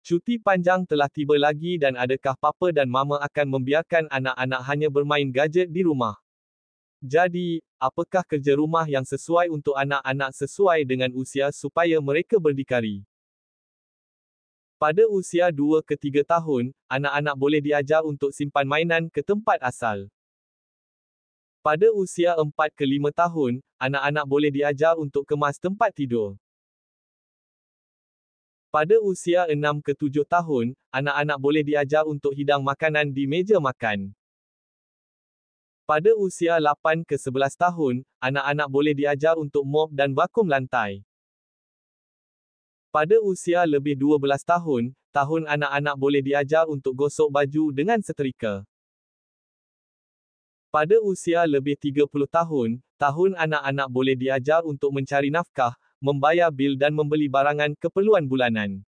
Cuti panjang telah tiba lagi dan adakah papa dan mama akan membiarkan anak-anak hanya bermain gadget di rumah? Jadi, apakah kerja rumah yang sesuai untuk anak-anak sesuai dengan usia supaya mereka berdikari? Pada usia 2 ke 3 tahun, anak-anak boleh diajar untuk simpan mainan ke tempat asal. Pada usia 4 ke 5 tahun, anak-anak boleh diajar untuk kemas tempat tidur. Pada usia 6 ke 7 tahun, anak-anak boleh diajar untuk hidang makanan di meja makan. Pada usia 8 ke 11 tahun, anak-anak boleh diajar untuk mop dan vakum lantai. Pada usia lebih 12 tahun, anak-anak boleh diajar untuk gosok baju dengan setrika. Pada usia lebih 30 tahun, anak-anak boleh diajar untuk mencari nafkah, membayar bil dan membeli barangan keperluan bulanan.